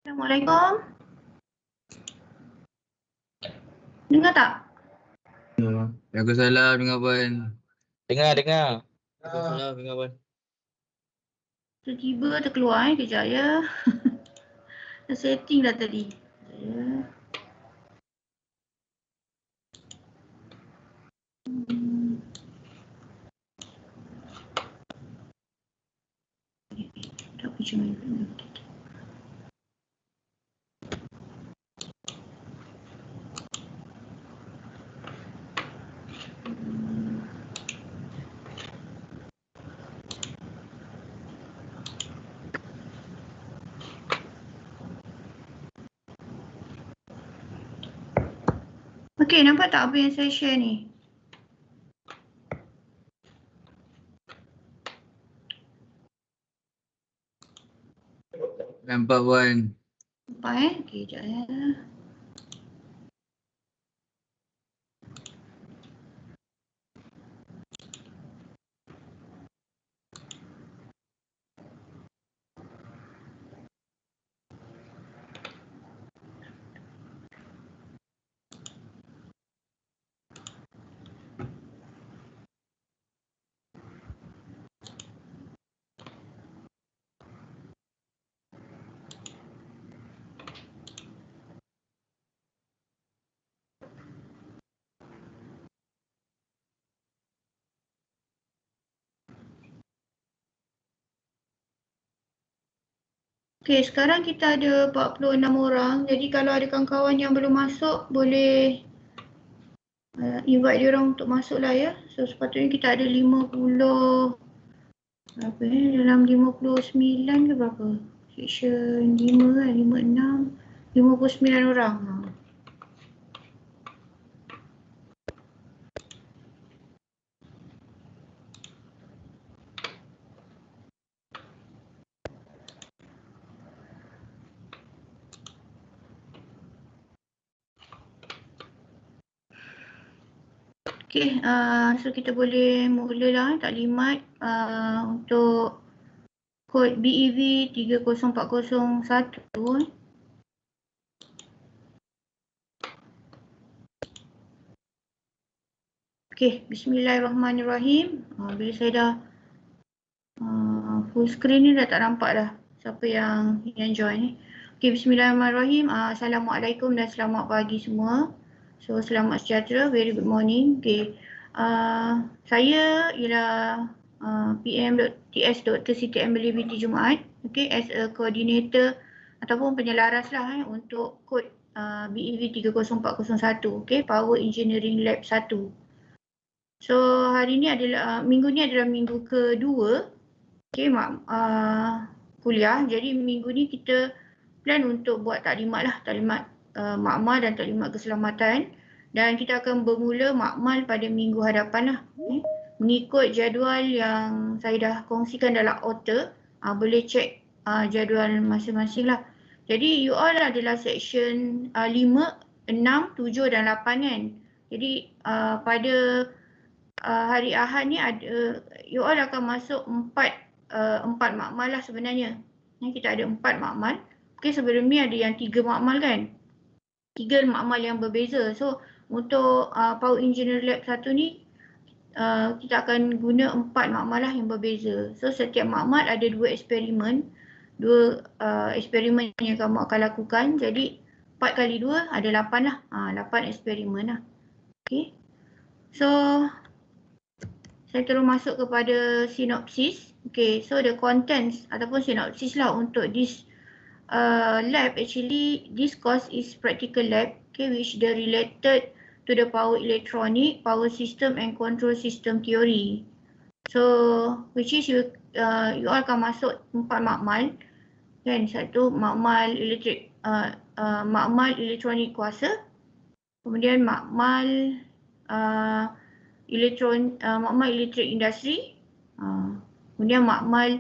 Assalamualaikum. Dengar tak? Waalaikumsalam dengan Abang. Dengar. Waalaikumsalam dengan Abang. Tiba-tiba terkeluar kejap ya. Dah setting dah tadi. Ya. Tak macam mana. Okey, nampak tak apa yang saya share ni? Nampak Abang. Nampak Okey, sekejap ya. Okey, sekarang kita ada 46 orang. Jadi kalau ada kawan-kawan yang belum masuk, boleh invite dia orang untuk masuk lah ya. So sepatutnya kita ada 50 berapa ni? Dalam 59 ke berapa? Section 5 kan, 56, 59 orang. Okey, so kita boleh mulalah taklimat untuk kod BEV 30401. Okey, bismillahirrahmanirrahim. Bila saya dah full screen ni dah tak nampak dah siapa yang join ni. Okey, bismillahirrahmanirrahim. Assalamualaikum dan selamat pagi semua. So selamat sejahtera, very good morning. Okey. Saya ialah PM.TS Dr. Siti Emily binti Jumaat. Okey, as a coordinator ataupun penyelaras lah untuk kod BEV 30401. Okey, Power Engineering Lab 1. So hari ni adalah minggu ni adalah minggu kedua kuliah. Jadi minggu ni kita plan untuk buat taklimat makmal dan taklimat keselamatan, dan kita akan bermula makmal pada minggu hadapan lah. Mengikut jadual yang saya dah kongsikan dalam outer, boleh cek jadual masing-masing lah. Jadi you all adalah section 5, 6, 7 dan 8 kan. Jadi pada hari Ahad ni ada you all akan masuk 4 makmal lah sebenarnya. Kita ada 4 makmal. Okey, sebelum ni ada yang 3 makmal kan. 3 makmal yang berbeza. So untuk Power Engineer Lab 1 ni kita akan guna 4 makmal lah yang berbeza. So setiap makmal ada 2 eksperimen. 2 eksperimen yang kamu akan lakukan. Jadi 4 kali 2 ada 8 lah. 8 eksperimen lah. Okey. So saya terus masuk kepada sinopsis. Okay, so the contents ataupun sinopsis lah untuk this lab. Actually, this course is practical lab, okay, which the related to the power electronic, power system and control system theory. So, which is you all akan masuk 4 makmal. Kan, satu makmal makmal elektronik kuasa, kemudian makmal makmal elektrik industri, kemudian makmal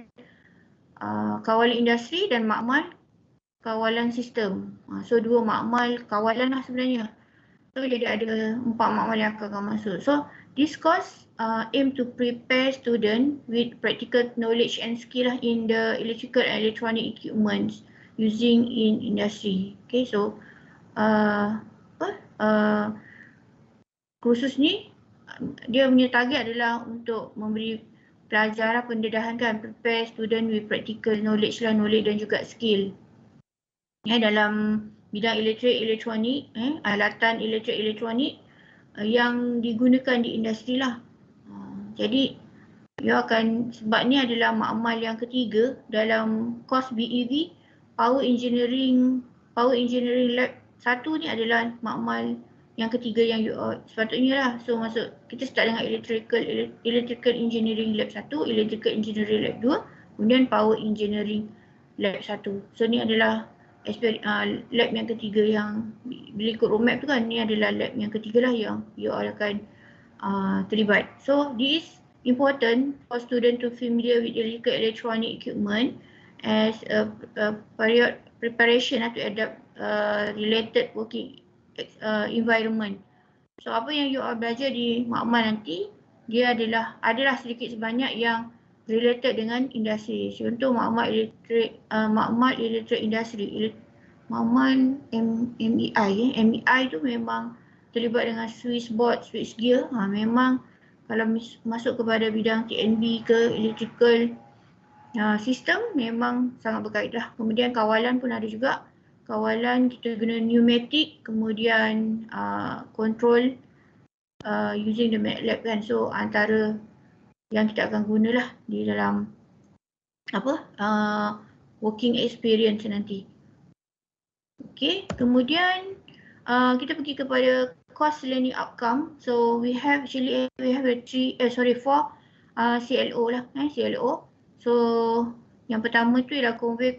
kawalan industri dan makmal kawalan sistem. So 2 makmal kawalan lah sebenarnya. So jadi ada 4 makmal yang akan masuk. So this course aim to prepare student with practical knowledge and skill in the electrical and electronic equipments. using in industry. Okay, so kursus ni dia punya target adalah untuk memberi pelajaran pendedahan kan, prepare student with practical knowledge lah, knowledge dan juga skill dalam bidang elektrik, elektronik, alatan elektrik, elektronik yang digunakan di industri lah. Jadi you akan, sebab ni adalah makmal yang ketiga dalam kos BEV, Power Engineering Lab 1 ni adalah makmal yang ketiga yang you sepatutnya lah. So masuk, kita start dengan Electrical Engineering Lab 1, Electrical Engineering Lab 2, kemudian Power Engineering Lab 1. So ni adalah lab yang ketiga yang bila ikut roadmap tu kan, ni adalah lab yang ketiga lah yang you akan terlibat. So this important for student to familiar with electrical electronic equipment as a period preparation to adapt related working environment. So apa yang you belajar di makmal nanti, dia adalah sedikit sebanyak yang related dengan industri. Contoh makmal elektrik industri, makmal MEI. MEI tu memang terlibat dengan switchboard, switchgear. Memang kalau masuk kepada bidang TNB ke electrical sistem memang sangat berkait lah. Kemudian kawalan pun ada juga. Kawalan kita guna pneumatic, kemudian control using the MATLAB kan. So antara yang kita akan gunalah di dalam working experience nanti. Okay, kemudian kita pergi kepada course learning outcome. So we have four CLO lah, CLO. So yang pertama tu ialah convey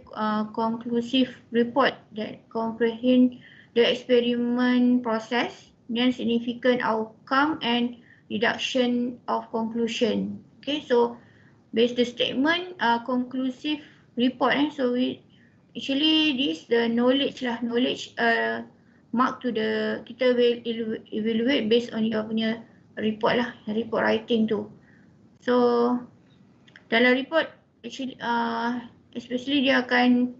conclusive report that comprehend the experiment process, then significant outcome and reduction of conclusion. Okay, so based the statement conclusive report. So we actually this the knowledge mark to the, kita will evaluate based on your punya report lah, report writing tu. So dalam report actually especially dia akan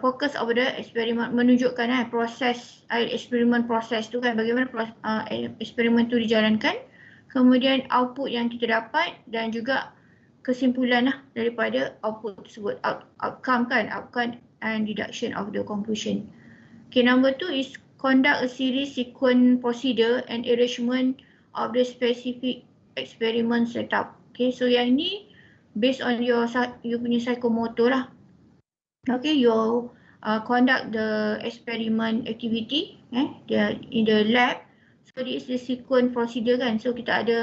fokus over the eksperimen, menunjukkan proses eksperimen proses tu kan, bagaimana eksperimen tu dijalankan, kemudian output yang kita dapat dan juga kesimpulan lah daripada output tersebut, outcome and deduction of the conclusion. Okay, number 2 is conduct a series sequence procedure and arrangement of the specific experiment setup. Okay, so yang ni based on you punya psychomotor lah. Okay, you conduct the experiment activity in the lab. So this is the sequence procedure kan. So kita ada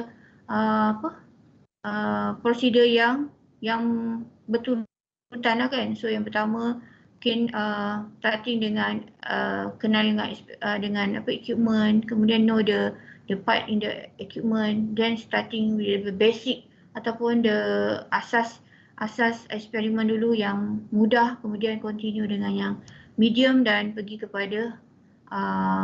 prosedur yang betul-betul lah kan. So yang pertama mungkin starting dengan kenal dengan equipment, kemudian know the part in the equipment, then starting with the basic ataupun the asas eksperimen dulu yang mudah, kemudian continue dengan yang medium dan pergi kepada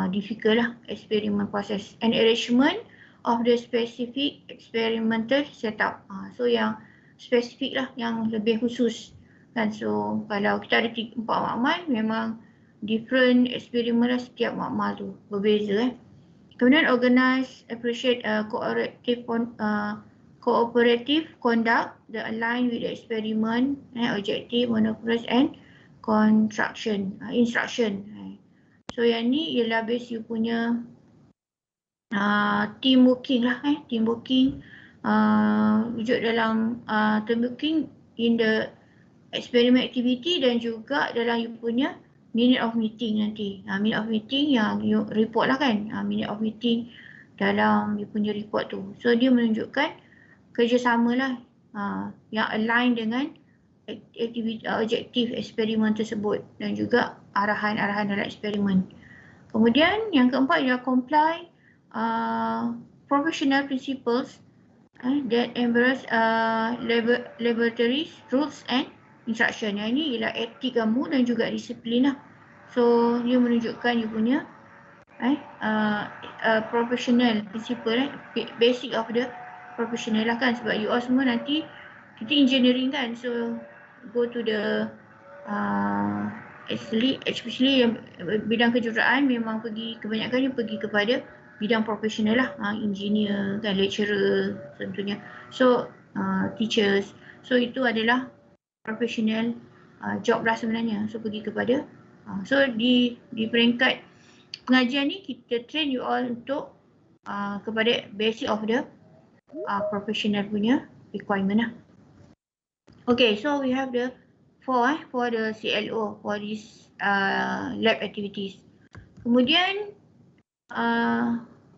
difficult lah eksperimen proses and arrangement of the specific experimental setup. So yang spesifik lah, yang lebih khusus kan. So kalau kita ada 4 makmal, memang different eksperimen lah setiap makmal tu, berbeza. Kemudian organize, appreciate cooperative conduct that align with the experiment, objective, monocultures and instruction. So yang ni ialah base you punya team working lah, team working wujud dalam team working in the experiment activity dan juga dalam you punya minute of meeting nanti. Minute of meeting yang you report lah kan, minute of meeting dalam you punya report tu. So dia menunjukkan kerjasama lah yang align dengan aktiviti objektif eksperimen tersebut dan juga arahan-arahan dalam eksperimen. Kemudian yang keempat ialah comply professional principles that embrace laboratories, rules and instruction. Yang ini ialah etik kamu dan juga disiplin lah. So dia menunjukkan you punya professional principle, basic of the professional lah kan. Sebab you all semua nanti kita engineering kan, so go to the especially yang bidang kejuruteraan memang kebanyakannya pergi kepada bidang profesional lah, engineer kan, lecturer tentunya. So teachers, so itu adalah profesional job lah sebenarnya. So pergi kepada so di peringkat pengajian ni kita train you all untuk kepada basic of the professional punya requirement lah. Okay, so we have the for the CLO for this lab activities. Kemudian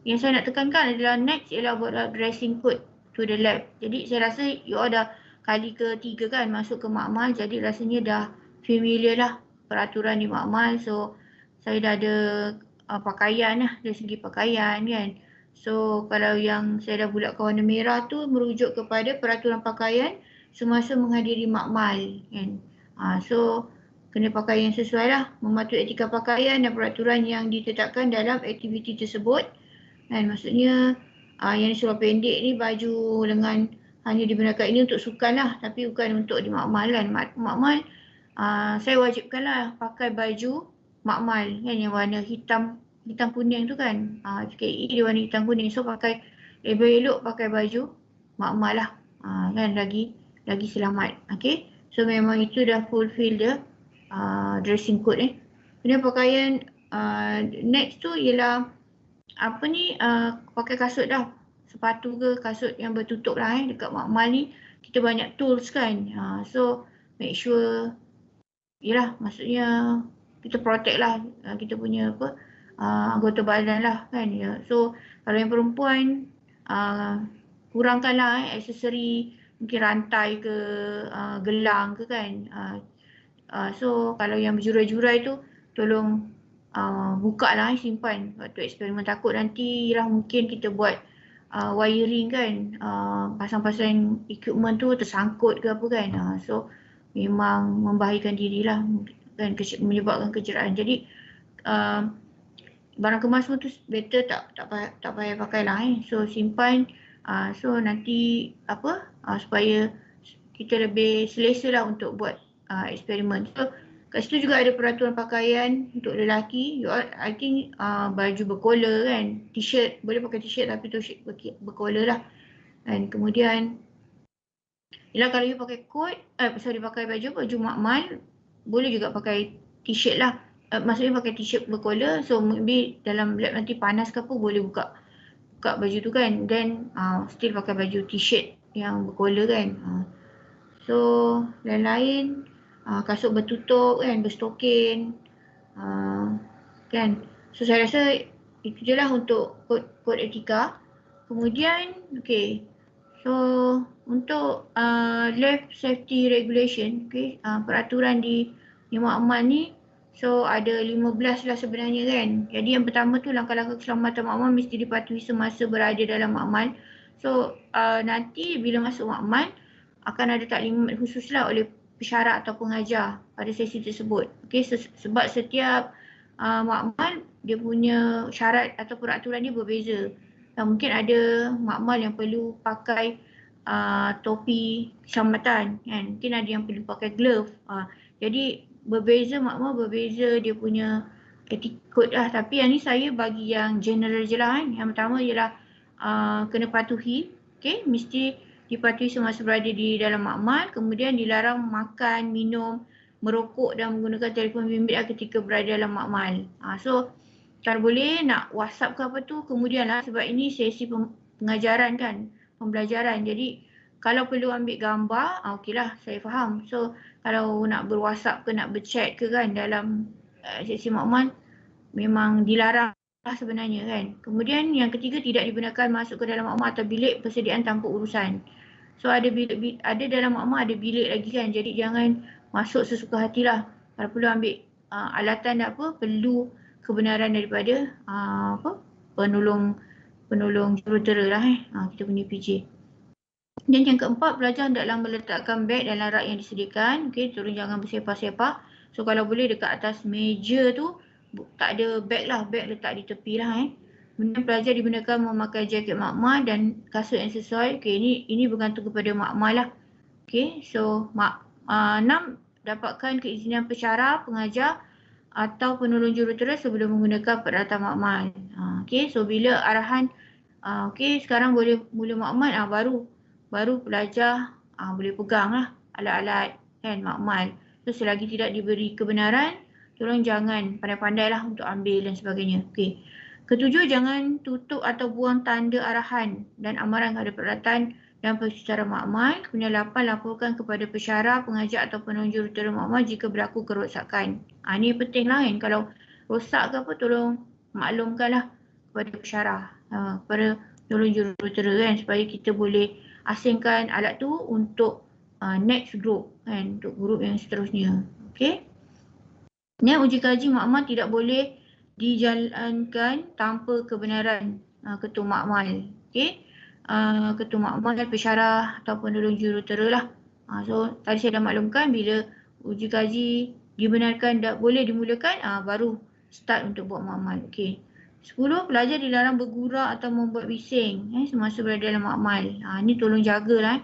yang saya nak tekankan adalah next ialah about dressing code to the lab. Jadi saya rasa you all dah kali ke-3 kan masuk ke makmal, jadi rasanya dah familiar lah peraturan di makmal. So saya dah ada pakaian lah, dari segi pakaian kan. So kalau yang saya dah bulatkan warna merah tu merujuk kepada peraturan pakaian semasa menghadiri makmal kan. So kena pakai yang sesuai lah, mematuhi etika pakaian dan peraturan yang ditetapkan dalam aktiviti tersebut. Dan maksudnya yang seluar pendek ni baju lengan hanya digunakan ini untuk sukan lah, tapi bukan untuk di makmal kan. Makmal saya wajibkan lah pakai baju makmal kan yang warna hitam kuning tu kan. FKE dia warna hitam kuning, so pakai elok pakai baju makmal lah kan, lagi selamat. Okay, so memang itu dah fulfill the dressing code Kemudian pakaian next tu ialah pakai kasut dah, sepatu ke kasut yang bertutup lah dekat makmal ni kita banyak tools kan. So make sure yalah, maksudnya kita protect lah kita punya anggota badan lah kan. So kalau yang perempuan kurangkanlah aksesori, mungkin rantai ke gelang ke kan. So kalau yang berjurai-jurai tu tolong buka lah, simpan waktu eksperimen. Takut nanti lah mungkin kita buat wiring kan, pasang-pasang equipment tu tersangkut ke apa kan. So memang membahayakan diri lah kan, menyebabkan kecederaan. Jadi barang kemas tu better tak payah pakai lah So simpan, so nanti supaya kita lebih selesa lah untuk buat eksperimen. So kat situ juga ada peraturan pakaian untuk lelaki. I think baju berkola kan, t-shirt, boleh pakai t-shirt tapi t-shirt berkola lah. Dan kemudian ialah kalau you pakai coat, pakai baju makmal, boleh juga pakai t-shirt lah. Maksudnya pakai t-shirt berkola, so maybe dalam lab nanti panas ke apa boleh buka baju tu kan. Then still pakai baju t-shirt yang berkola kan. So lain-lain kasut bertutup kan, berstokin kan. So saya rasa itu je lah untuk kod etika. Kemudian okay, so untuk lab safety regulation, okay, peraturan di makmal ni, so ada 15 lah sebenarnya kan. Jadi yang pertama tu langkah-langkah keselamatan makmal mesti dipatuhi semasa berada dalam makmal. So nanti bila masuk makmal akan ada taklimat khusus lah oleh pesyarat atau pengajar pada sesi tersebut. Okay, sebab setiap makmal dia punya syarat atau peraturan dia berbeza. Mungkin ada makmal yang perlu pakai topi keselamatan kan, mungkin ada yang perlu pakai glove. Jadi berbeza, makmal berbeza dia punya etikot lah. Tapi yang ni saya bagi yang general je lah kan. Yang pertama ialah kena patuhi, okay, mesti dipatuhi semasa berada di dalam makmal. Kemudian dilarang makan, minum, merokok dan menggunakan telefon bimbit ketika berada dalam makmal. So kalau boleh nak WhatsApp ke apa tu kemudian lah, sebab ini sesi pengajaran kan, pembelajaran. Jadi kalau perlu ambil gambar, okey lah, saya faham. So kalau nak ber-WhatsApp ke nak ber-chat ke kan dalam sesi makmal memang dilarang lah sebenarnya kan. Kemudian yang ketiga, tidak dibenarkan masuk ke dalam makmal atau bilik persediaan tanpa urusan. So ada bilik, ada dalam makmal ada bilik lagi kan, jadi jangan masuk sesuka hatilah. Kalau perlu ambil alatan apa, perlu kebenaran daripada penolong jurutera lah kita punya PJ. Dan yang keempat, pelajar hendaklah meletakkan beg dalam rak yang disediakan. Okey, tolong jangan bersepah-sepah. So kalau boleh dekat atas meja tu tak ada beg lah, beg letak di tepi lah Kemudian pelajar dibenarkan memakai jaket makmal dan kasut yang sesuai. Okey, ini bergantung kepada makmal lah. Okey, so 6 dapatkan keizinan pensyarah, pengajar atau penolong jurutera sebelum menggunakan peralatan makmal. Okey, so bila arahan okey, sekarang boleh mula makmal, baru pelajar boleh pegang lah alat-alat kan makmal. So selagi tidak diberi kebenaran, tolong jangan pandai-pandai lah untuk ambil dan sebagainya. Okey. Ketujuh, jangan tutup atau buang tanda arahan dan amaran kepada peralatan dan secara makmal. Kemudian 8, laporkan kepada pensyarah, pengajar atau penolong jurutera makmal jika berlaku kerosakan. Ini penting lah kan, kalau rosak ke apa tolong maklumkanlah kepada pensyarah, kepada penolong jurutera kan, supaya kita boleh asingkan alat tu untuk next group kan, untuk group yang seterusnya. Okey. Uji kaji makmal tidak boleh dijalankan tanpa kebenaran ketua makmal. Okey. Ketua makmal, pensyarah atau penolong jurutera lah. So tadi saya dah maklumkan bila uji kaji dibenarkan tak boleh dimulakan, baru start untuk buat makmal. Okey. 10, pelajar dilarang bergurau atau membuat bising semasa berada dalam makmal. Ni tolong jagalah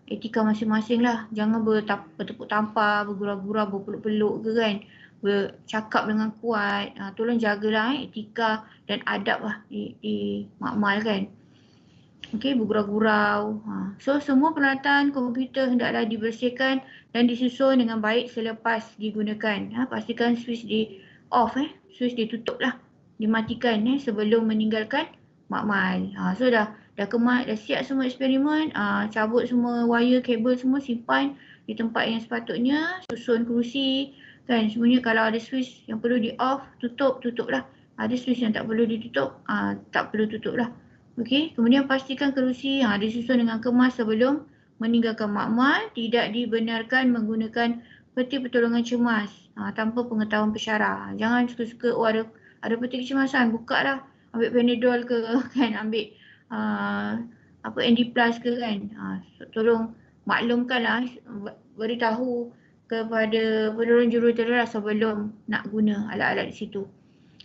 etika masing-masing lah. Jangan bertepuk tampar, bergurau-gurau, berpeluk-peluk ke kan, bercakap dengan kuat. Tolong jagalah etika dan adab lah di makmal kan. Okey, bergurau-gurau. So semua peralatan komputer hendaklah dibersihkan dan disusun dengan baik selepas digunakan. Pastikan switch di off, switch ditutup lah, dimatikan sebelum meninggalkan makmal. So dah siap semua eksperimen, cabut semua wire, kabel semua, simpan di tempat yang sepatutnya, susun kerusi kan, semuanya. Kalau ada switch yang perlu di off, tutup lah. Ada switch yang tak perlu ditutup, tak perlu tutup lah. Okey, kemudian pastikan kerusi disusun dengan kemas sebelum meninggalkan makmal. Tidak dibenarkan menggunakan peti pertolongan cemas tanpa pengetahuan pensyarah. Jangan suka-suka, ada peti kecemasan, buka lah, ambil Panadol ke kan, ambil ND Plus ke kan. Tolong maklumkanlah, beritahu kepada penolong jurutera sebelum nak guna alat-alat di situ.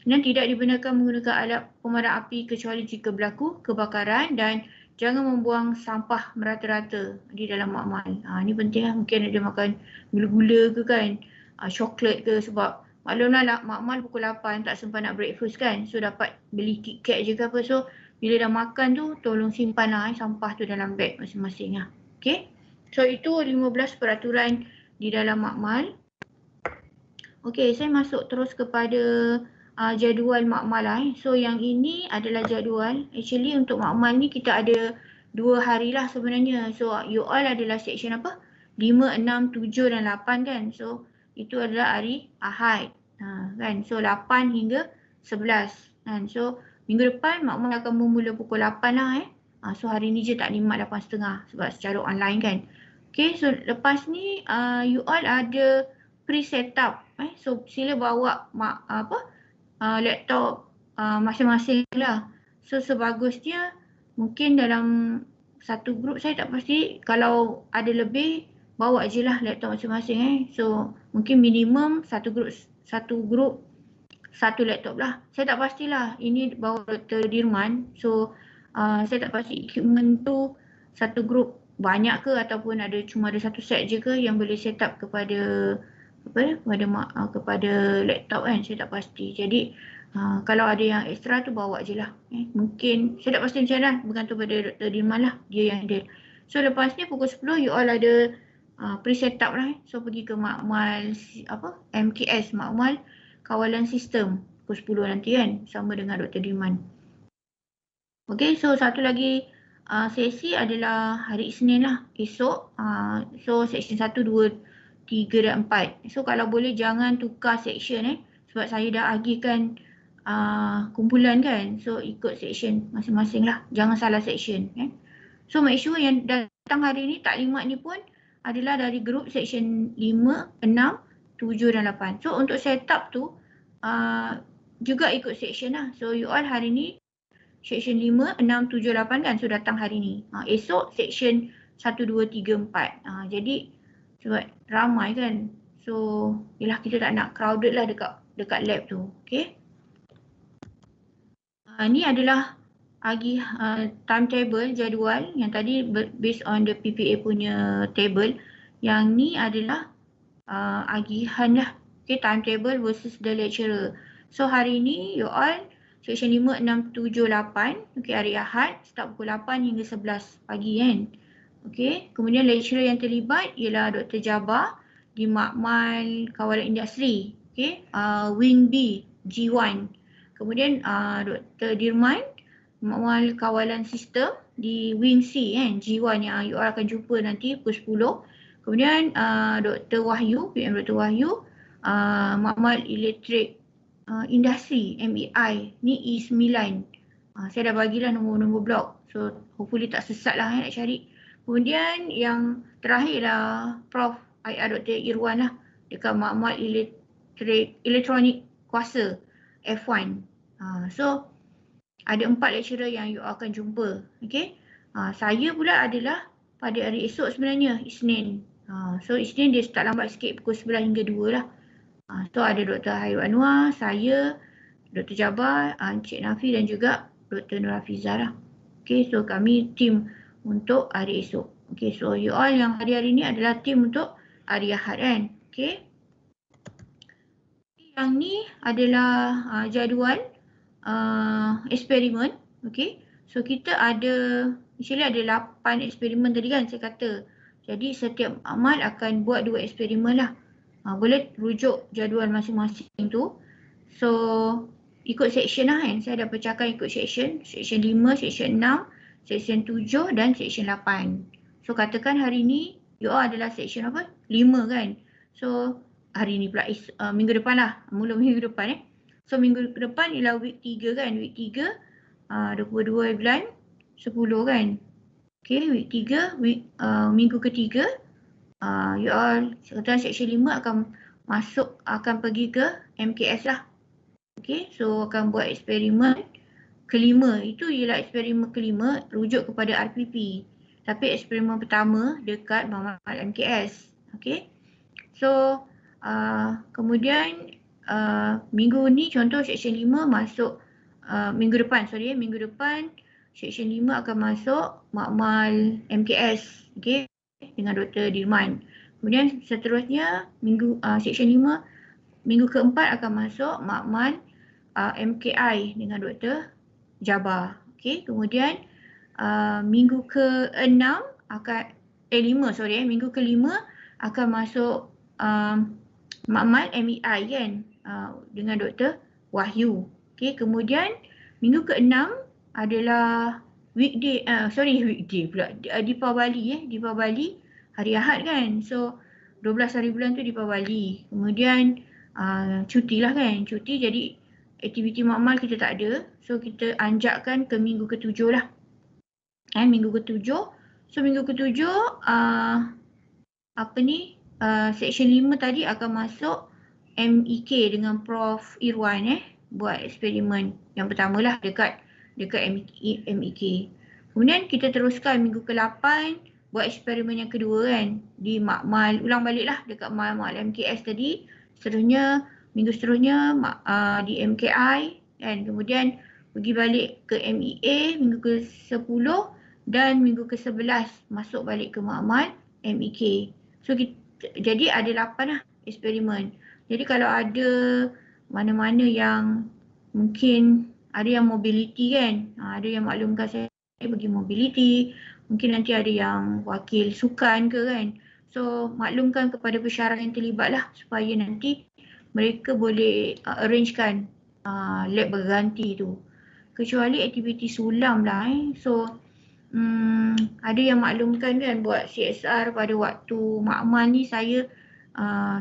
Dan tidak dibenarkan menggunakan alat pemadam api kecuali jika berlaku kebakaran, dan jangan membuang sampah merata-rata di dalam makmal. Ni penting lah, mungkin ada makan gula-gula ke kan, coklat ke, sebab maklumlah makmal pukul 8 tak sempat nak breakfast kan, so dapat beli KitKat je ke apa, so bila dah makan tu tolong simpan lah sampah tu dalam beg masing-masing lah. Okay, so itu 15 peraturan di dalam makmal. Okay, saya masuk terus kepada jadual makmal lah. So yang ini adalah jadual. Actually untuk makmal ni kita ada 2 hari lah sebenarnya. So you all adalah section apa? 5, 6, 7 dan 8 kan. So itu adalah hari Ahad kan. So 8 hingga 11 kan. So minggu depan makmal akan bermula pukul 8 lah So hari ni je taklimat 8.30 sebab secara online kan. Okay, so lepas ni you all ada pre-setup. So sila bawa laptop masing-masing lah. So sebagusnya mungkin dalam satu grup, saya tak pasti, kalau ada lebih bawa je lah laptop masing-masing So mungkin minimum satu grup satu laptop lah. Saya tak pastilah, ini bawa Dr. Dirman. So saya tak pasti equipment tu satu grup banyak ke ataupun cuma ada satu set je ke yang boleh set up kepada laptop kan, saya tak pasti. Jadi kalau ada yang ekstra tu bawa je lah. Mungkin saya tak pasti macam mana, bergantung pada Dr. Dirman lah, dia yang handle. So lepas ni pukul 10 you all ada pre-set up lah. So pergi ke makmal MKS, makmal kawalan sistem, pukul 10 nanti kan, sama dengan Dr. Dirman. Okay, so satu lagi sesi adalah hari Isnin lah, esok. So section 1, 2, 3 dan 4. So kalau boleh jangan tukar section sebab saya dah agihkan kumpulan kan. So ikut section masing-masing lah, jangan salah section So make sure yang datang hari ni, taklimat ni pun adalah dari grup section 5, 6, 7 dan 8. So untuk setup tu juga ikut section lah. So you all hari ni section 5, 6, 7, 8 kan. So datang hari ni. Esok section 1, 2, 3, 4. Jadi sebab ramai kan. So yelah, kita tak nak crowded lah dekat lab tu. Okay. Ni adalah timetable, jadual yang tadi based on the PPA punya table. Yang ni adalah agihan lah. Okay, timetable versus the lecturer. So hari ni you all section 5, 6, 7, 8. Okay, hari Ahad start pukul 8 hingga 11 pagi kan. Okay, kemudian lecturer yang terlibat ialah Dr. Jabar di Makmal Kawalan Industri. Okay, Wing B, G1. Kemudian Dr. Dirman, Makmal Kawalan Sistem di Wing C kan, G1 yang you all akan jumpa nanti pukul 10. Kemudian Dr. Wahyu, PM Dr. Wahyu, Makmal Elektrik Industri, MEI, ni E9. Saya dah bagilah nombor-nombor blok. So hopefully tak sesat lah nak cari. Kemudian yang terakhir lah Prof. IR Dr. Irwan lah dekat Makmal Elektronik Kuasa F1. So ada 4 lecturer yang you akan jumpa. Okay. Saya pula adalah pada hari esok sebenarnya, Isnin. So Isnin dia start lambat sikit pukul 9 hingga 2 lah. So ada Dr. Hairul Anwar, saya, Dr. Jabar, Encik Nafi dan juga Dr. Nur Hafizah lah. Okay, so kami tim untuk hari esok. Okay, so you all yang hari-hari ni adalah tim untuk hari Ahad kan. Okay. Yang ni adalah jadual eksperimen. Okay. So kita ada, actually ada 8 eksperimen tadi kan saya kata. Jadi setiap amal akan buat 2 eksperimen lah. Boleh rujuk jadual masing-masing tu. So ikut section lah kan. Saya dah pecahkan ikut section. Section 5, section 6, section 7 dan section 8. So katakan hari ni you all adalah section apa? 5 kan. So hari ni pula minggu depan lah. Mula minggu depan So minggu depan ialah week 3 kan. Week 3 22 bulan 10 kan. Okay, week 3 minggu ketiga you all section 5 akan pergi ke MKS lah. Okay, so akan buat eksperimen kelima. Itu ialah eksperimen kelima rujuk kepada RPP. Tapi eksperimen pertama dekat MKS. Okay, so kemudian minggu ni contoh section 5 masuk minggu depan section 5 akan masuk Makmal MKS. Okay, dengan Dr. Dirman. Kemudian seterusnya section 5 minggu keempat akan masuk Makmal MKI dengan Dr. Jabar. Okay, kemudian minggu ke-6 minggu ke-5 akan masuk Makmal MEI kan dengan Dr. Wahyu. Okay, kemudian minggu ke-6 adalah weekday pula, Deepavali hari Ahad kan. So 12 hari bulan tu Deepavali. Kemudian cuti lah kan. Cuti jadi aktiviti makmal kita tak ada. So kita anjakkan ke minggu ke-7 lah. Minggu ke-7. So minggu ke-7 section 5 tadi akan masuk MEK dengan Prof. Irwan buat eksperimen yang pertama lah dekat MEK. Kemudian kita teruskan minggu ke-8 buat eksperimen yang kedua kan di Makmal, ulang balik lah dekat Makmal MKS tadi. Minggu seterusnya di MKI kan. Kemudian pergi balik ke MEA minggu ke-10 dan minggu ke-11 masuk balik ke Makmal MEK. So jadi ada 8 lah eksperimen. Jadi kalau ada mana-mana yang mungkin ada yang mobility kan, ada yang maklumkan saya pergi mobility, mungkin nanti ada yang wakil sukan ke kan. So maklumkan kepada pesyarah yang terlibat lah supaya nanti mereka boleh arrangekan lab berganti tu. Kecuali aktiviti sulam lah So ada yang maklumkan kan buat CSR pada waktu makmal ni saya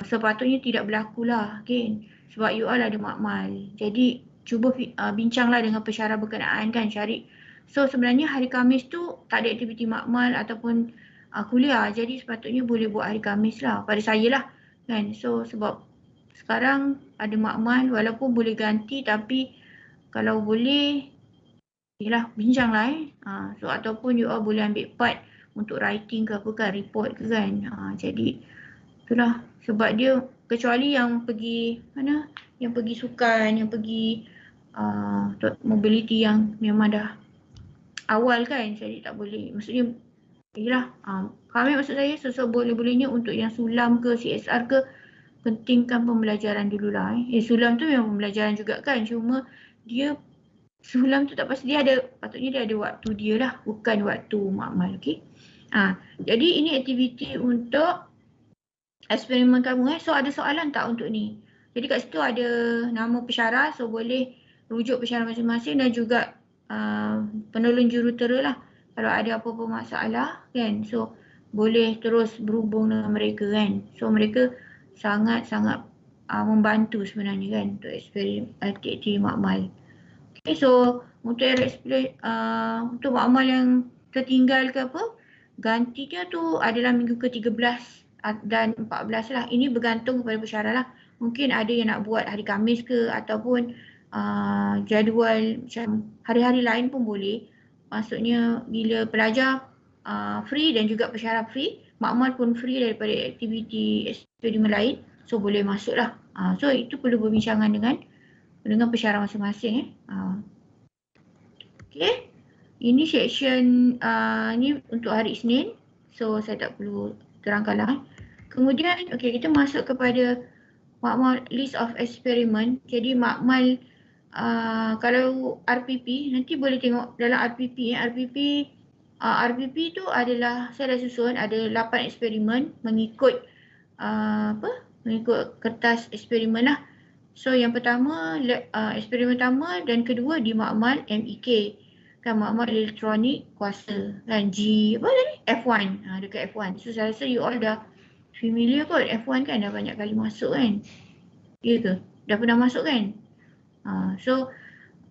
sepatutnya tidak berlaku lah kan. Sebab you all ada makmal. Jadi cuba bincanglah dengan pesyarah berkenaan kan, cari. So sebenarnya hari Khamis tu tak ada aktiviti makmal ataupun kuliah. Jadi sepatutnya boleh buat hari Khamis lah pada saya lah kan. So sebab sekarang ada makmal walaupun boleh ganti tapi kalau boleh yalah bincang lah So ataupun you all boleh ambil part untuk writing ke apa kan, report ke kan. Jadi itulah sebab dia kecuali yang pergi mana, yang pergi sukan, yang pergi mobility yang memang dah awal kan, jadi tak boleh. Maksudnya Yalah, kami maksud saya boleh-bolehnya untuk yang sulam ke CSR ke, pentingkan pembelajaran dululah. Sulam tu memang pembelajaran juga kan, cuma dia sulam tu tak pasti dia ada, patutnya dia ada waktu dia lah, bukan waktu makmal. Okey. Jadi ini aktiviti untuk eksperimen kamu. So ada soalan tak untuk ni? Jadi kat situ ada nama pensyarah, so boleh rujuk pensyarah masing-masing dan juga penolong jurutera lah. Kalau ada apa-apa masalah kan, so boleh terus berhubung dengan mereka kan. So mereka sangat-sangat membantu sebenarnya kan untuk eksperimen aktiviti makmal. Okay, so untuk untuk makmal yang tertinggal ke apa, gantinya tu adalah minggu ke-13 dan 14 lah. Ini bergantung kepada pensyarah lah. Mungkin ada yang nak buat hari Khamis ke ataupun jadual macam hari-hari lain pun boleh. Maksudnya bila pelajar free dan juga pensyarah free, makmal pun free daripada aktiviti eksperimen lain. So boleh masuk lah. So itu perlu perbincangan dengan pensyarah masing-masing. Okay. Ini section ni untuk hari Isnin. So saya tak perlu terangkan lah. Kemudian kita masuk kepada makmal list of experiment. Jadi makmal kalau RPP, nanti boleh tengok dalam RPP. RPP tu adalah, saya dah susun ada 8 eksperimen mengikut mengikut kertas eksperimen lah. So yang pertama eksperimen pertama dan kedua di makmal MEK. Kan makmal elektronik kuasa kan, F1 dekat F1. So saya rasa you all dah familiar kot, F1 kan dah banyak kali masuk kan. Ya ke? Dah pernah masuk kan? So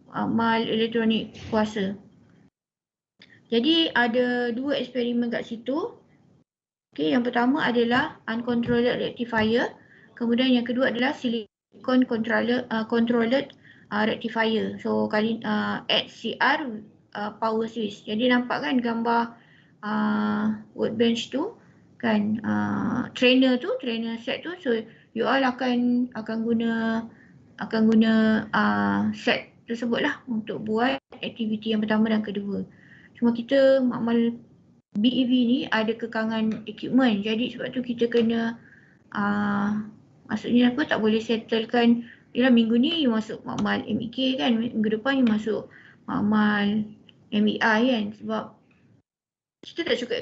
makmal elektronik kuasa. Jadi ada 2 eksperimen kat situ. Okay, yang pertama adalah uncontrolled rectifier. Kemudian yang kedua adalah silicon controlled rectifier. So kali HCR power switch. Jadi nampak kan gambar workbench tu kan, trainer set tu. So you all akan guna set tersebut lah untuk buat aktiviti yang pertama dan kedua. Cuma kita makmal BEV ni ada kekangan equipment. Jadi sebab tu kita kena maksudnya apa, tak boleh settlekan ialah minggu ni you masuk makmal MEK kan, minggu depan you masuk makmal MEI kan, sebab kita tak cukup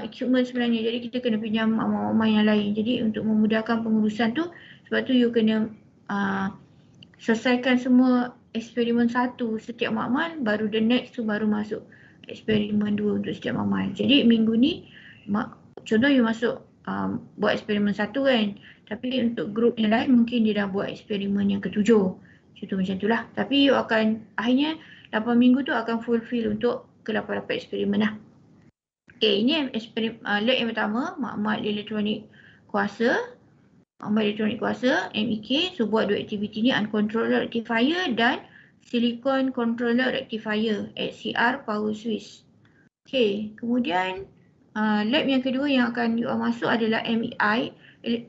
equipment sebenarnya. Jadi kita kena pinjam makmal yang lain. Jadi untuk memudahkan pengurusan tu, sebab tu you kena selesaikan semua eksperimen 1 setiap makmal, baru the next tu baru masuk eksperimen 2 untuk setiap makmal. Jadi minggu ni contoh you masuk buat eksperimen 1 kan, tapi untuk grup yang lain mungkin dia dah buat eksperimen yang ke-7. Contoh macam tu lah. Tapi you akan akhirnya 8 minggu tu akan fulfill untuk ke-8 eksperimen lah. Okay, ini eksperimen lab yang pertama, makmal elektronik kuasa. Makmal elektronik kuasa MEK. So buat 2 aktiviti ni, uncontrolled rectifier dan silicon controller rectifier HCR power switch. Okay, kemudian lab yang kedua yang akan you masuk adalah MEI,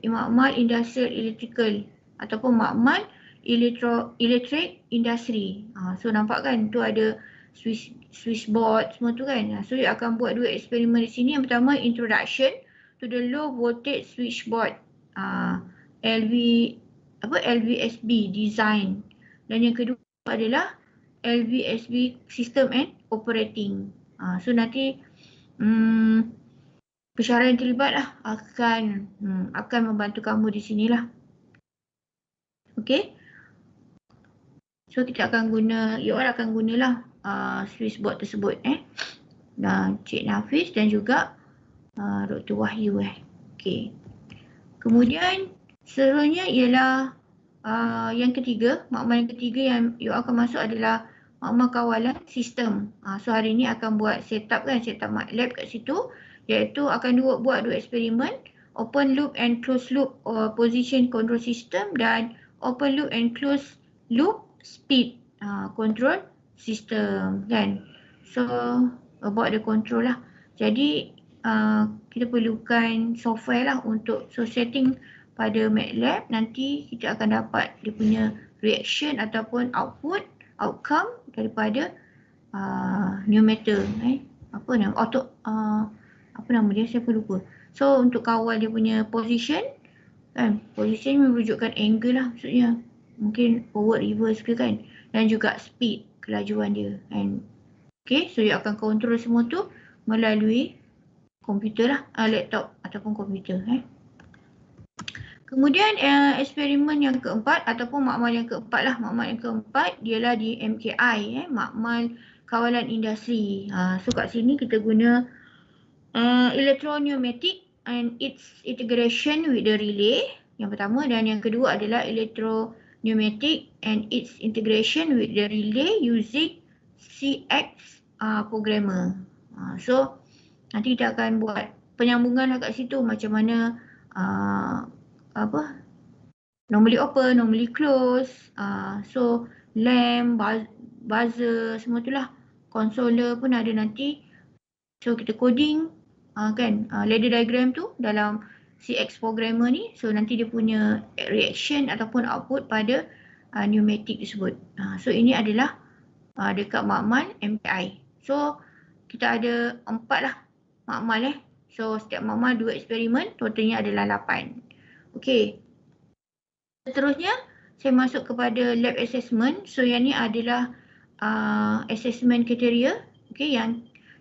makmal industrial electrical ataupun makmal electric industry. So nampak kan tu ada switchboard semua tu kan. So you akan buat 2 eksperimen di sini. Yang pertama introduction to the low voltage switchboard LVSB design, dan yang kedua adalah LVSB system and operating. So nanti pensyarah yang terlibat lah akan membantu kamu di sinilah. Okay. So kita akan you all akan gunalah switchboard tersebut dan Cik Nafis dan juga Dr. Wahyu Okay. Kemudian seterusnya ialah yang ketiga, makmal yang ketiga yang you akan masuk adalah makmal kawalan sistem. So hari ni akan buat setup lab kat situ, iaitu akan buat 2 eksperimen, open loop and closed loop position control system dan open loop and closed loop speed control system kan. So about the control lah. Jadi kita perlukan software lah untuk setting pada MATLAB. Nanti kita akan dapat dia punya reaction ataupun outcome daripada numerator apa nama dia, saya pun lupa. So untuk kawal dia punya position kan, position merujukkan angle lah maksudnya, mungkin forward, reverse ke kan, dan juga speed, kelajuan dia kan. Okay, so you akan kontrol semua tu melalui komputer lah, laptop ataupun komputer. Kemudian eksperimen yang keempat ataupun makmal yang keempat lah. Makmal yang keempat dialah di MKI, makmal kawalan industri. So kat sini kita guna electropneumatic and its integration with the relay yang pertama, dan yang kedua adalah electropneumatic and its integration with the relay using CX programmer. So nanti kita akan buat penyambungan lah kat situ, macam mana normally open, normally close, so lamp, buzzer, semua tu lah. Consoler pun ada nanti. So kita coding kan, ladder diagram tu dalam CX programmer ni. So nanti dia punya reaction ataupun output pada pneumatic tersebut. So ini adalah dekat makmal MPI. So kita ada 4 lah makmal So setiap makmal 2 eksperimen, totalnya adalah 8. Okey. Seterusnya saya masuk kepada lab assessment. So yang ni adalah assessment kriteria, okey,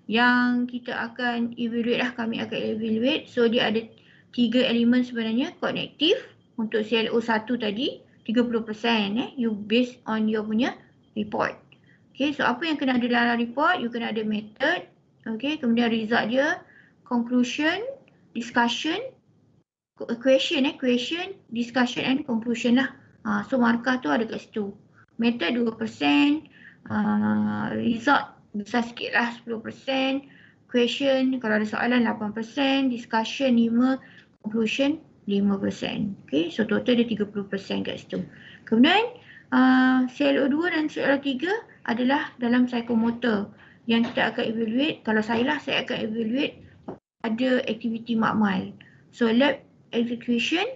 yang kita akan evaluate lah, kami akan evaluate. So dia ada 3 elemen sebenarnya, konektif untuk CLO1 tadi 30%, you based on your punya report. Okay, so apa yang kena ada dalam report, you kena ada method, okay, kemudian result dia, conclusion, discussion, question, discussion and conclusion lah. So markah tu ada kat situ. Method 2%, result besar sikit lah 10%, question kalau ada soalan 8%, discussion 5%, conclusion 5%. Okay, so total dia 30% kat situ. Kemudian CLO2 dan CLO3 adalah dalam psikomotor yang kita akan evaluate. Kalau saya akan evaluate pada aktiviti makmal. So lab execution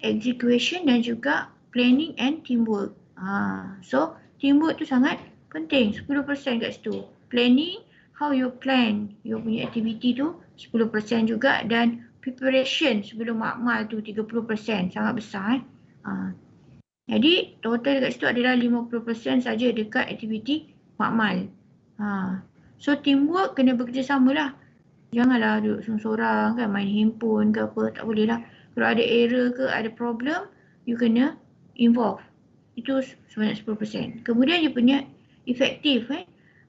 dan juga planning and teamwork. So teamwork tu sangat penting, 10% kat situ. Planning, how you plan you punya aktiviti tu 10% juga, dan preparation sebelum makmal tu 30%, sangat besar. Jadi total dekat situ adalah 50% saja dekat aktiviti makmal. So teamwork kena bekerjasama lah. Janganlah duduk sorang-sorang kan, main handphone ke apa, tak boleh lah. Kalau ada error ke, ada problem, you kena involve. Itu sebanyak 10%. Kemudian you punya efektif.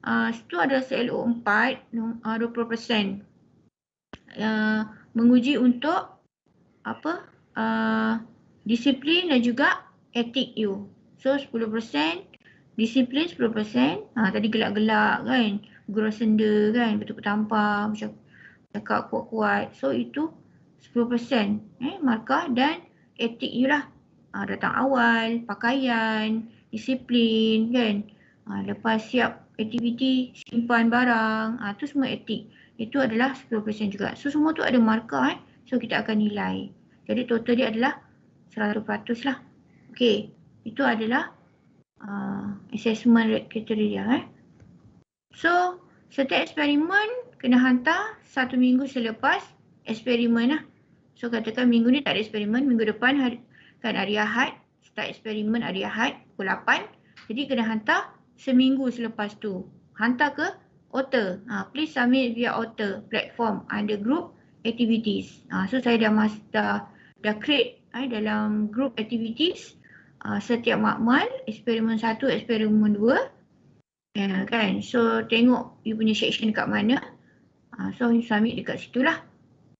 Situ ada CLO4, 20%. Menguji untuk disiplin dan juga etik you. So 10%, disiplin 10%. Tadi gelak-gelak kan, gurau senda kan, betul-betul tampar, macam cakap kuat-kuat. So itu 10% markah, dan etik you lah. Datang awal, pakaian, disiplin kan. Lepas siap aktiviti, simpan barang, tu semua etik. Itu adalah 10% juga. So semua tu ada markah so kita akan nilai. Jadi total dia adalah 100% lah. Okey, itu adalah assessment kriteria. So setiap eksperimen kena hantar 1 minggu selepas eksperimen lah. So katakan minggu ni tak ada eksperimen, minggu depan hari Ahad, start eksperimen hari Ahad pukul 8. Jadi kena hantar seminggu selepas tu. Hantar ke Otter. Please submit via Otter platform under group activities. So saya dah create dalam group activities setiap makmal, eksperimen 1, eksperimen 2. Kan? So tengok you punya section dekat mana. So you submit dekat situlah.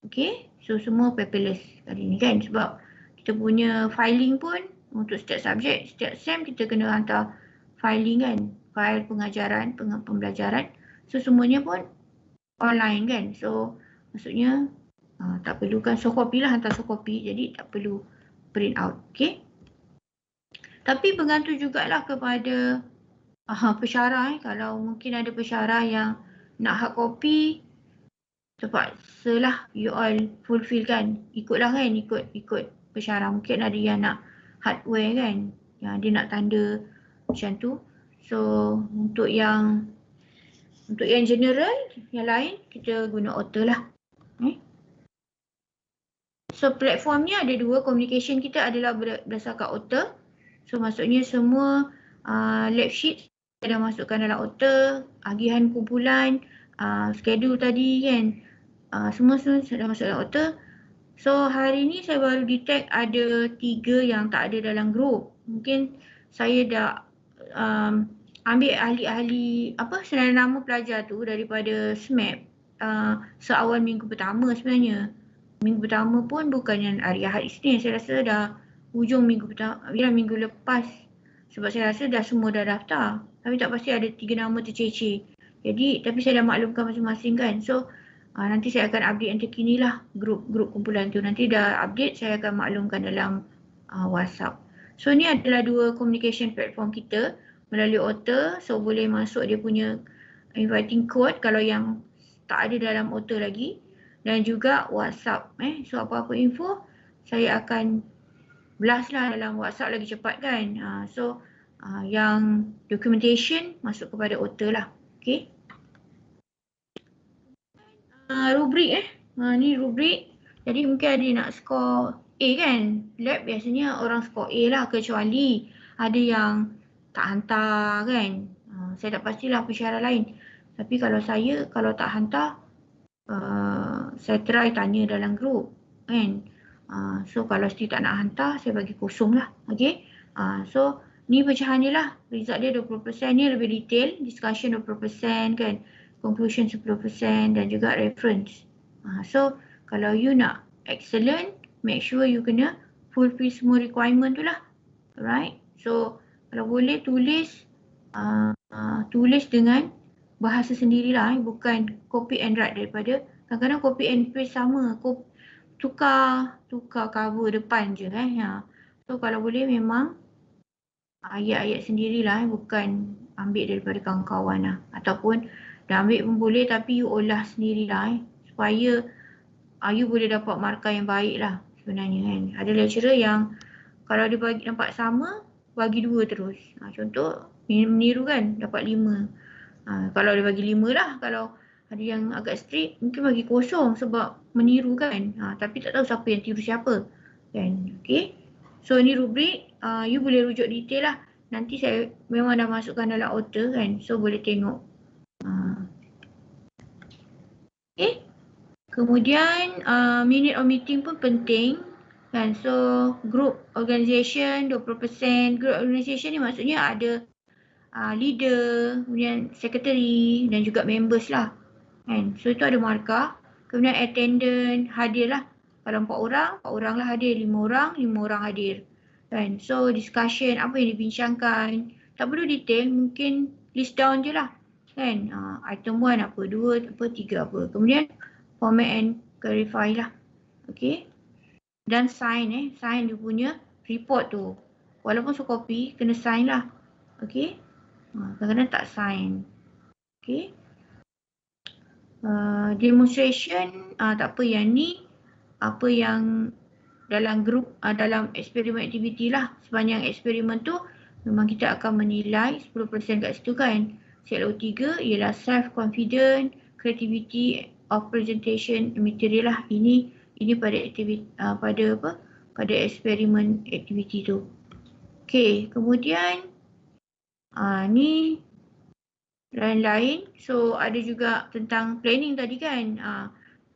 Okay. So semua paperless kali ni kan, sebab kita punya filing pun untuk setiap subjek, setiap SEM kita kena hantar filing kan, file pengajaran, pembelajaran. So semuanya pun online kan. So maksudnya tak perlukan soft copy lah, hantar soft copy, jadi tak perlu print out. Okay. Tapi bergantung jugalah kepada pensyarah. Kalau mungkin ada pensyarah yang nak hard copy, terpaksa lah you all fulfill kan. Ikutlah kan, ikut pensyarah. Mungkin ada yang nak hardware kan, yang dia nak tanda macam tu. So untuk yang Untuk yang general, yang lain kita guna Otter lah. So platformnya ada dua, communication kita adalah berdasarkan Otter. So maksudnya semua lab sheet kita dah masukkan dalam Otter, agihan kumpulan, schedule tadi kan, semua dah masuk dalam Otter. So hari ni saya baru detect ada 3 yang tak ada dalam group. Mungkin saya dah ambil ahli-ahli senarai nama pelajar tu daripada SMAP seawal minggu pertama sebenarnya. Minggu pertama pun bukannya hari Ahad Isnin, saya rasa dah hujung minggu pertama, minggu lepas. Sebab saya rasa dah semua dah daftar. Tapi tak pasti ada 3 nama tercecer. Jadi tapi saya dah maklumkan masing-masing kan. So nanti saya akan update yang terkini lah grup kumpulan tu. Nanti dah update saya akan maklumkan dalam WhatsApp. So ni adalah dua communication platform kita melalui Otter. So boleh masuk dia punya inviting code kalau yang tak ada dalam Otter lagi. Dan juga WhatsApp. So apa-apa info saya akan blast lah dalam WhatsApp lagi cepat kan. So yang documentation masuk kepada Otter lah. Okay. Rubrik ni rubrik. Jadi mungkin ada nak skor A kan. Lab biasanya orang skor A lah, kecuali ada yang tak hantar kan. Saya tak pastilah persyarat lain. Tapi kalau saya, kalau tak hantar, saya try tanya dalam grup kan. So kalau still tak nak hantar, saya bagi kosong lah. Okay. So ni pecahan dia lah. Result dia 20%, ni lebih detail. Discussion 20% kan. Conclusion 10% dan juga reference. So kalau you nak excellent, make sure you kena fulfill semua requirement tu lah. Alright. So kalau boleh tulis dengan bahasa sendirilah, bukan copy and write daripada. Kadang-kadang copy and paste sama, tukar cover depan je So kalau boleh memang ayat-ayat sendirilah, bukan ambil daripada kawan-kawan lah. Ataupun dah ambil pun boleh tapi you olah sendirilah supaya you boleh dapat markah yang baik lah sebenarnya kan. Ada lecturer yang kalau dia bagi nampak sama, bagi 2 terus. Contoh meniru kan, dapat 5. Kalau dia bagi 5 lah. Kalau ada yang agak strict, mungkin bagi kosong sebab meniru kan. Tapi tak tahu siapa yang tiru siapa kan. Okay. So ni rubrik, you boleh rujuk detail lah. Nanti saya memang dah masukkan dalam Otter kan. So boleh tengok. Okay. Kemudian minute of meeting pun penting kan. So group organisation 20%. Group organisation ni maksudnya ada leader, kemudian secretary dan juga members lah kan. So itu ada markah. Kemudian attendant, hadir lah. Kalau 4 orang lah hadir. 5 orang hadir kan. So discussion, apa yang dibincangkan, tak perlu detail, mungkin list down je lah kan. Item 1 apa, 2 apa, 3 apa. Kemudian format and clarify lah. Okay. Dan sign sign dia punya report tu. Walaupun copy, kena sign lah. Okay. Kadang-kadang tak sign. Okay. Demonstration, tak apa yang ni, apa yang dalam group, dalam eksperimen aktiviti lah. Sepanjang eksperimen tu, memang kita akan menilai 10% kat situ kan. CLO3 ialah self-confident, creativity of presentation material lah. Ini pada aktiviti, pada eksperimen aktiviti tu. Okay, kemudian ni lain-lain. So ada juga tentang planning tadi kan.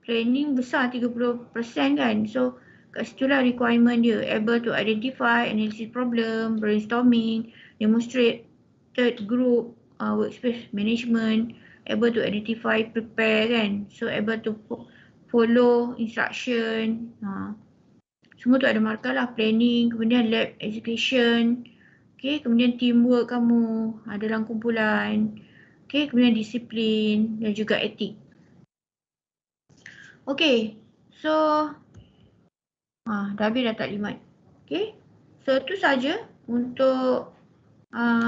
Planning besar 30% kan. So kat situlah requirement dia. Able to identify, analysis problem, brainstorming, demonstrated group, workspace management, able to identify, prepare kan. So able to follow instruction. Semua tu ada markah lah. Planning, kemudian lab execution. Okay, kemudian teamwork kamu dalam kumpulan. Okay, kemudian disiplin dan juga etik. Okay, so dah habis dah taklimat. Okay, so itu saja untuk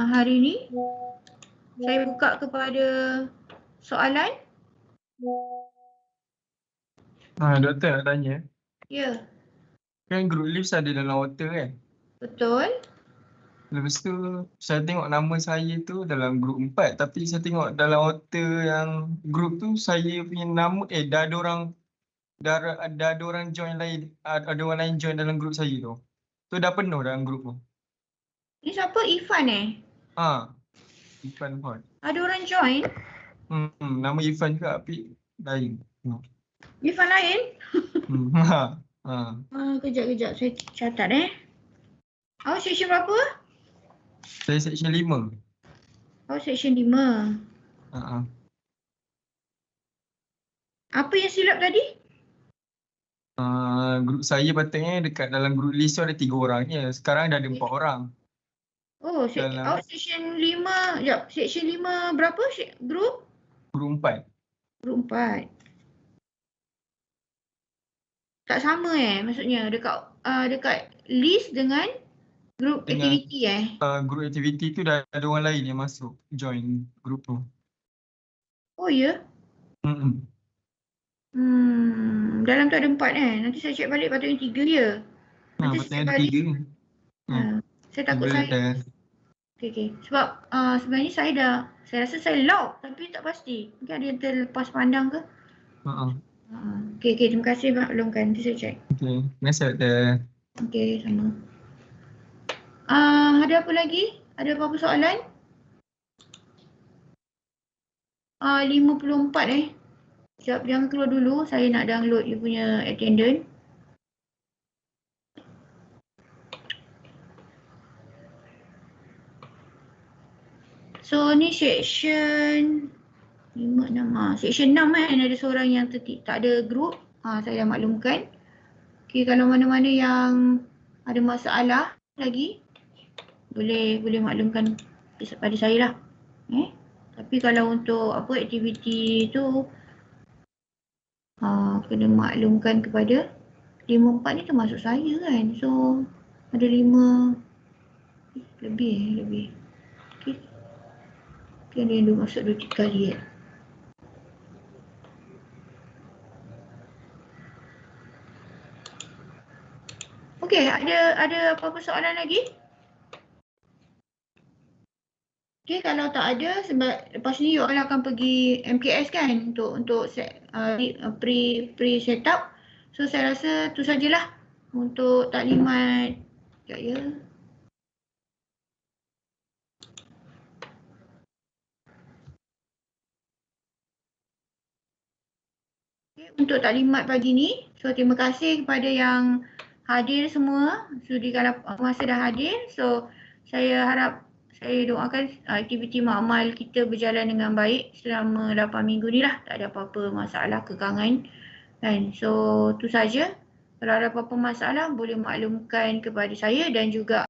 hari ini. Saya buka kepada soalan. Doktor nak tanya. Ya. Yeah. Kan group leaves ada dalam Otter kan? Betul. Lepas tu saya tengok nama saya tu dalam grup 4, tapi saya tengok dalam hotel yang grup tu saya punya nama dah ada orang join lain, ada orang lain join dalam grup saya tu. Tu dah penuh dalam grup tu. Ni siapa? Ifan Irfan Hot. Ada orang join? Nama Irfan juga tapi lain. Ifan lain? Ha. Kejap. Saya catat Awak section berapa? Saya section 5. Awak section 5. Apa yang silap tadi? Grup saya patutnya dekat dalam grup list tu ada 3 orang je. Sekarang dah ada 4 orang. Oh, awak section 5. Sekejap, section 5 berapa grup? Grup 4. Grup 4. Tak sama maksudnya dekat list dengan grup aktiviti Grup aktiviti tu dah ada orang lain yang masuk join grup tu. Oh ya? Dalam tu ada 4 Nanti saya cek balik patutnya 3 je. Nanti Patutnya ada 3 ni. Saya takut saya. Okay. Sebab sebenarnya saya rasa saya lock tapi tak pasti. Mungkin ada yang terlepas pandang ke? Okay, terima kasih maklumkan. Nanti saya cek. Okay, terima kasih Doktor. Okay, sama. Ada apa lagi? Ada apa-apa soalan? 54 Sekejap, jangan keluar dulu. Saya nak download you punya attendance. So, ni section 5, 6. Section 6 ada seorang yang tak ada group. Saya dah maklumkan. Okay, kalau mana-mana yang ada masalah lagi, boleh maklumkan pada saya lah. Tapi kalau untuk aktiviti tu, kena maklumkan kepada 54 ni termasuk saya kan. So ada 5 lebih. Okay. Ada yang masuk 2-3 kali Okay, ada apa-apa soalan lagi? Okay, kalau tak ada, sebab lepas ni you all akan pergi MKS kan untuk pre-setup. So saya rasa tu sajalah untuk taklimat. Okay, untuk taklimat pagi ni. So terima kasih kepada yang hadir semua. Kalau masa dah hadir. So saya doakan aktiviti makmal kita berjalan dengan baik selama 8 minggu ni lah. Tak ada apa-apa masalah kekangan kan. So tu saja. Kalau ada apa-apa masalah boleh maklumkan kepada saya dan juga